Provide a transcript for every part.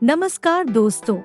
नमस्कार दोस्तों,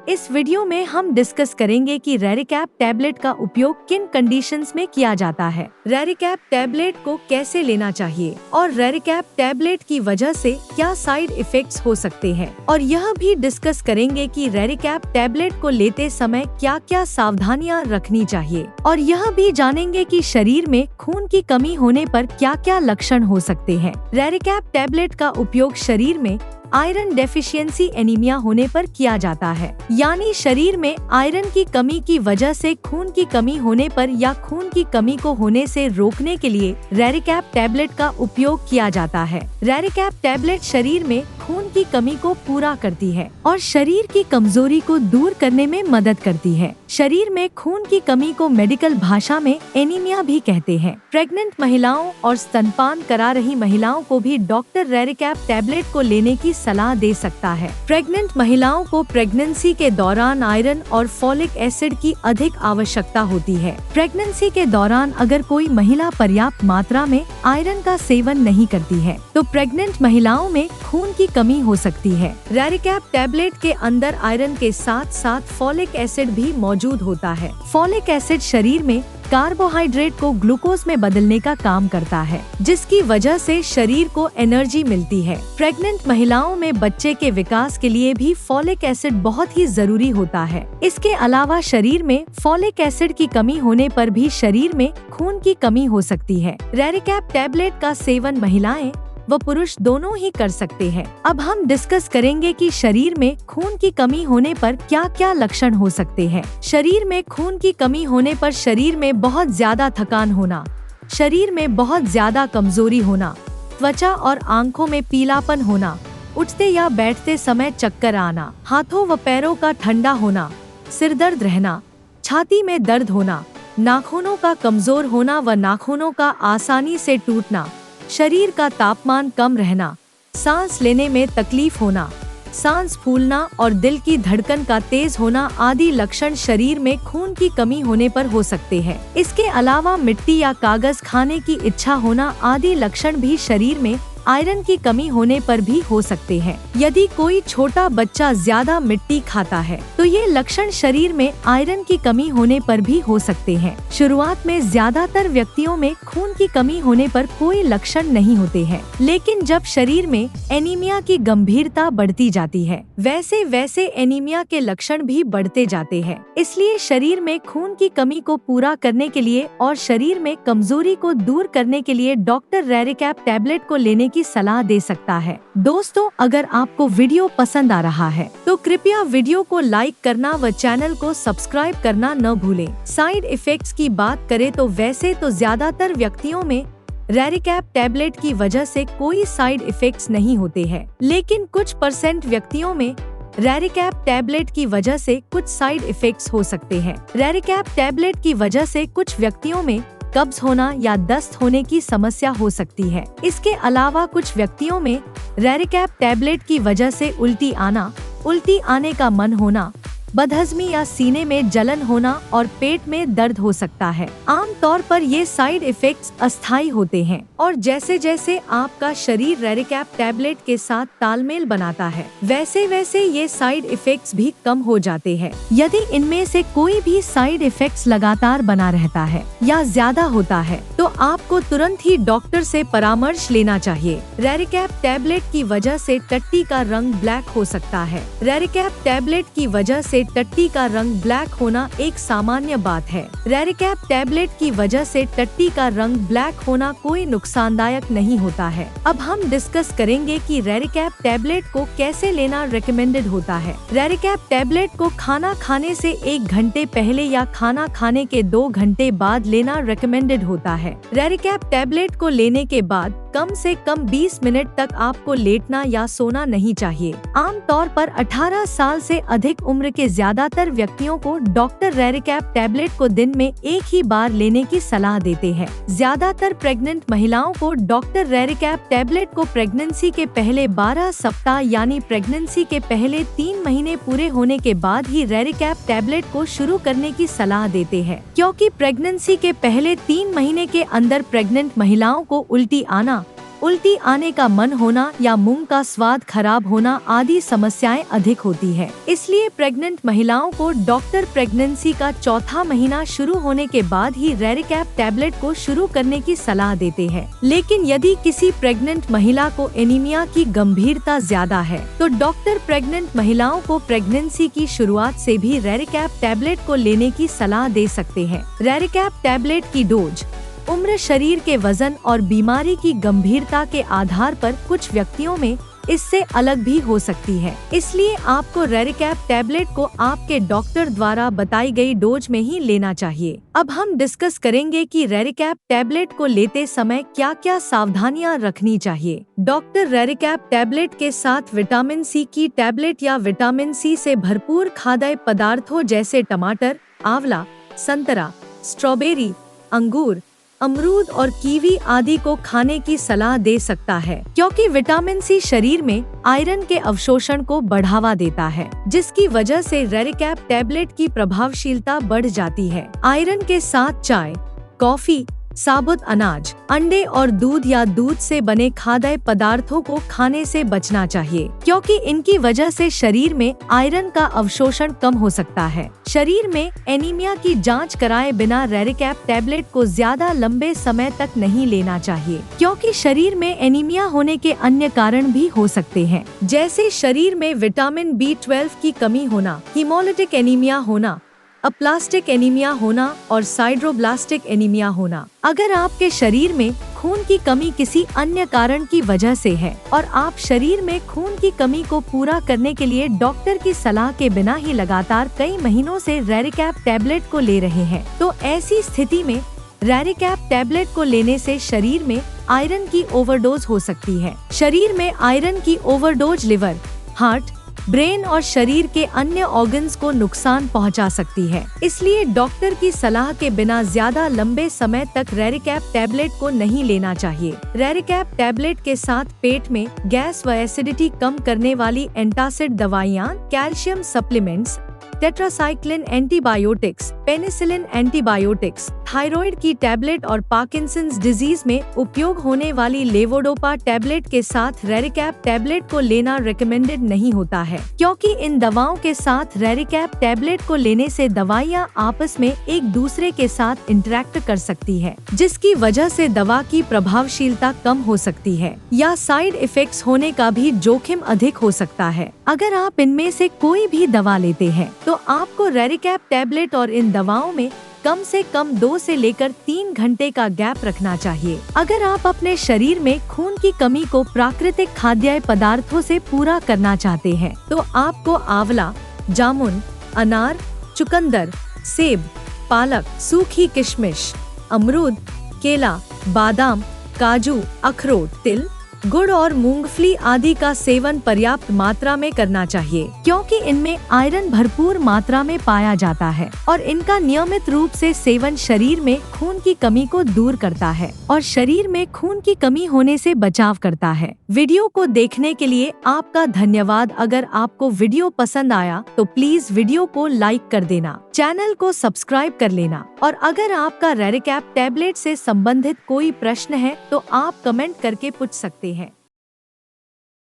इस वीडियो में हम डिस्कस करेंगे कि रेरिकैप टैबलेट का उपयोग किन कंडीशंस में किया जाता है, रेरिकैप टैबलेट को कैसे लेना चाहिए और रेरिकैप टैबलेट की वजह से क्या साइड इफेक्ट्स हो सकते हैं। और यह भी डिस्कस करेंगे कि रेरिकैप टैबलेट को लेते समय क्या क्या सावधानियां रखनी चाहिए और यह भी जानेंगे कि शरीर में खून की कमी होने पर क्या क्या लक्षण हो सकते हैं। रेरिकैप टैबलेट का उपयोग शरीर में आयरन डेफिशिएंसी एनीमिया होने पर किया जाता है, यानी शरीर में आयरन की कमी की वजह से खून की कमी होने पर या खून की कमी को होने से रोकने के लिए रेरिकैप टैबलेट का उपयोग किया जाता है। रेरिकैप टैबलेट शरीर में खून की कमी को पूरा करती है और शरीर की कमजोरी को दूर करने में मदद करती है। शरीर में खून की कमी को मेडिकल भाषा में एनीमिया भी कहते हैं। प्रेग्नेंट महिलाओं और स्तनपान करा रही महिलाओं को भी डॉक्टर रेरिकैप टैबलेट को लेने की सलाह दे सकता है। प्रेग्नेंट महिलाओं को प्रेगनेंसी के दौरान आयरन और फॉलिक एसिड की अधिक आवश्यकता होती है। प्रेगनेंसी के दौरान अगर कोई महिला पर्याप्त मात्रा में आयरन का सेवन नहीं करती है तो प्रेग्नेंट महिलाओं में खून की कमी हो सकती है। रेरिकैप टैबलेट के अंदर आयरन के साथ साथ फॉलिक एसिड भी मौजूद होता है। फॉलिक एसिड शरीर में कार्बोहाइड्रेट को ग्लूकोज में बदलने का काम करता है, जिसकी वजह से शरीर को एनर्जी मिलती है। प्रेग्नेंट महिलाओं में बच्चे के विकास के लिए भी फॉलिक एसिड बहुत ही जरूरी होता है। इसके अलावा शरीर में फॉलिक एसिड की कमी होने पर भी शरीर में खून की कमी हो सकती है। रेरिकैप टैबलेट का सेवन महिलाएं व पुरुष दोनों ही कर सकते हैं। अब हम डिस्कस करेंगे कि शरीर में खून की कमी होने पर क्या क्या लक्षण हो सकते हैं। शरीर में खून की कमी होने पर शरीर में बहुत ज्यादा थकान होना, शरीर में बहुत ज्यादा कमजोरी होना, त्वचा और आंखों में पीलापन होना, उठते या बैठते समय चक्कर आना, हाथों व पैरों का ठंडा होना, सिर दर्द रहना, छाती में दर्द होना, नाखूनों का कमजोर होना व नाखूनों का आसानी से टूटना, शरीर का तापमान कम रहना, सांस लेने में तकलीफ होना, सांस फूलना और दिल की धड़कन का तेज होना आदि लक्षण शरीर में खून की कमी होने पर हो सकते हैं। इसके अलावा मिट्टी या कागज खाने की इच्छा होना आदि लक्षण भी शरीर में आयरन की कमी होने पर भी हो सकते हैं। यदि कोई छोटा बच्चा ज्यादा मिट्टी खाता है तो ये लक्षण शरीर में आयरन की कमी होने पर भी हो सकते हैं। शुरुआत में ज्यादातर व्यक्तियों में खून की कमी होने पर कोई लक्षण नहीं होते हैं, लेकिन जब शरीर में एनीमिया की गंभीरता बढ़ती जाती है वैसे वैसे एनीमिया के लक्षण भी बढ़ते जाते हैं। इसलिए शरीर में खून की कमी को पूरा करने के लिए और शरीर में कमजोरी को दूर करने के लिए डॉक्टर रेरिकैप टैबलेट को लेने की सलाह दे सकता है। दोस्तों, अगर आपको वीडियो पसंद आ रहा है तो कृपया वीडियो को लाइक करना व चैनल को सब्सक्राइब करना न भूलें। साइड इफेक्ट्स की बात करें तो वैसे तो ज्यादातर व्यक्तियों में रेरिकैप टैबलेट की वजह से कोई साइड इफेक्ट्स नहीं होते हैं, लेकिन कुछ % व्यक्तियों में रेरिकैप टैबलेट की वजह से कुछ साइड इफेक्ट्स हो सकते हैं। रेरिकैप टैबलेट की वजह से कुछ व्यक्तियों में कब्ज होना या दस्त होने की समस्या हो सकती है। इसके अलावा कुछ व्यक्तियों में रेरिकैप टैबलेट की वजह से उल्टी आने का मन होना, बदहजमी या सीने में जलन होना और पेट में दर्द हो सकता है। आम तौर पर ये साइड इफेक्ट्स अस्थायी होते हैं और जैसे जैसे आपका शरीर रेरिकैप टैबलेट के साथ तालमेल बनाता है वैसे वैसे ये साइड इफेक्ट्स भी कम हो जाते हैं। यदि इनमें से कोई भी साइड इफेक्ट्स लगातार बना रहता है या ज्यादा होता है तो आपको तुरंत ही डॉक्टर से परामर्श लेना चाहिए। रेरिकैप टैबलेट की वजह से टट्टी का रंग ब्लैक हो सकता है। रेरिकैप टैबलेट की वजह से टट्टी का रंग ब्लैक होना एक सामान्य बात है। रेरिकैप टैबलेट की वजह से टट्टी का रंग ब्लैक होना कोई नुकसानदायक नहीं होता है। अब हम डिस्कस करेंगे कि रेरिकैप टैबलेट को कैसे लेना रिकमेंडेड होता है। रेरिकैप टैबलेट को खाना खाने से 1 घंटे पहले या खाना खाने के 2 घंटे बाद लेना रिकमेंडेड होता है। रेरिकैप टैबलेट को लेने के बाद कम से कम 20 मिनट तक आपको लेटना या सोना नहीं चाहिए। आमतौर पर 18 साल से अधिक उम्र के ज्यादातर व्यक्तियों को डॉक्टर रेरिकैप टैबलेट को दिन में 1 ही बार लेने की सलाह देते हैं। ज्यादातर प्रेग्नेंट महिलाओं को डॉक्टर रेरिकैप टैबलेट को प्रेगनेंसी के पहले 12 सप्ताह यानी प्रेगनेंसी के पहले 3 महीने पूरे होने के बाद ही रेरिकैप टैबलेट को शुरू करने की सलाह देते हैं, क्योंकि प्रेगनेंसी के पहले 3 महीने के अंदर प्रेग्नेंट महिलाओं को उल्टी आना, उल्टी आने का मन होना या मुंह का स्वाद खराब होना आदि समस्याएं अधिक होती है। इसलिए प्रेग्नेंट महिलाओं को डॉक्टर प्रेगनेंसी का चौथा महीना शुरू होने के बाद ही रेरिकैप टैबलेट को शुरू करने की सलाह देते हैं। लेकिन यदि किसी प्रेग्नेंट महिला को एनीमिया की गंभीरता ज्यादा है तो डॉक्टर प्रेग्नेंट महिलाओं को प्रेगनेंसी की शुरुआत से भी रेरिकैप टैबलेट को लेने की सलाह दे सकते हैं। रेरिकैप टैबलेट की डोज उम्र, शरीर के वजन और बीमारी की गंभीरता के आधार पर कुछ व्यक्तियों में इससे अलग भी हो सकती है। इसलिए आपको रेरिकैप टैबलेट को आपके डॉक्टर द्वारा बताई गई डोज में ही लेना चाहिए। अब हम डिस्कस करेंगे कि रेरिकैप टैबलेट को लेते समय क्या क्या सावधानियां रखनी चाहिए। डॉक्टर रेरिकैप टैबलेट के साथ विटामिन सी की टैबलेट या विटामिन सी से भरपूर खाद्य पदार्थों जैसे टमाटर, आंवला, संतरा, स्ट्रॉबेरी, अंगूर, अमरूद और कीवी आदि को खाने की सलाह दे सकता है, क्योंकि विटामिन सी शरीर में आयरन के अवशोषण को बढ़ावा देता है, जिसकी वजह से रेरिकैप टैबलेट की प्रभावशीलता बढ़ जाती है। आयरन के साथ चाय, कॉफी, साबुत अनाज, अंडे और दूध या दूध से बने खाद्य पदार्थों को खाने से बचना चाहिए, क्योंकि इनकी वजह से शरीर में आयरन का अवशोषण कम हो सकता है। शरीर में एनीमिया की जांच कराए बिना रेरिकैप टैबलेट को ज्यादा लंबे समय तक नहीं लेना चाहिए, क्योंकि शरीर में एनीमिया होने के अन्य कारण भी हो सकते हैं, जैसे शरीर में विटामिन B12 की कमी होना, हीमोलिटिक एनीमिया होना, अप्लास्टिक एनीमिया होना और साइड्रोब्लास्टिक एनीमिया होना। अगर आपके शरीर में खून की कमी किसी अन्य कारण की वजह से है और आप शरीर में खून की कमी को पूरा करने के लिए डॉक्टर की सलाह के बिना ही लगातार कई महीनों से रेरिकैप टैबलेट को ले रहे हैं, तो ऐसी स्थिति में रेरिकैप टैबलेट को लेने से शरीर में आयरन की ओवरडोज हो सकती है। शरीर में आयरन की ओवरडोज लिवर, हार्ट, ब्रेन और शरीर के अन्य ऑर्गन्स को नुकसान पहुंचा सकती है। इसलिए डॉक्टर की सलाह के बिना ज्यादा लंबे समय तक रेरिकैप टैबलेट को नहीं लेना चाहिए। रेरिकैप टैबलेट के साथ पेट में गैस व एसिडिटी कम करने वाली एंटासिड दवाइयाँ, calcium supplements, tetracycline antibiotics, penicillin antibiotics, thyroid की टैबलेट और पार्किंसंस डिजीज में उपयोग होने वाली लेवोडोपा टैबलेट के साथ रेरिकैप टैबलेट को लेना रिकमेंडेड नहीं होता है, क्योंकि इन दवाओं के साथ रेरिकैप टैबलेट को लेने से दवाइयां आपस में एक दूसरे के साथ इंटरेक्ट कर सकती है, जिसकी वजह से दवा की प्रभावशीलता कम हो सकती है या साइड इफेक्ट्स होने का भी जोखिम अधिक हो सकता है। अगर आप इनमें से कोई भी दवा लेते हैं तो आपको रेरिकैप टैबलेट और इन दवाओं में कम से कम 2 से लेकर 3 घंटे का गैप रखना चाहिए। अगर आप अपने शरीर में खून की कमी को प्राकृतिक खाद्य पदार्थों से पूरा करना चाहते हैं तो आपको आंवला, जामुन, अनार, चुकंदर, सेब, पालक, सूखी किशमिश, अमरूद, केला, बादाम, काजू, अखरोट, तिल, गुड़ और मूंगफली आदि का सेवन पर्याप्त मात्रा में करना चाहिए, क्योंकि इनमें आयरन भरपूर मात्रा में पाया जाता है और इनका नियमित रूप से सेवन शरीर में खून की कमी को दूर करता है और शरीर में खून की कमी होने से बचाव करता है। वीडियो को देखने के लिए आपका धन्यवाद। अगर आपको वीडियो पसंद आया तो प्लीज वीडियो को लाइक कर देना, चैनल को सब्सक्राइब कर लेना और अगर आपका रेरिकैप टैबलेट से संबंधित कोई प्रश्न है तो आप कमेंट करके पूछ सकते हैं।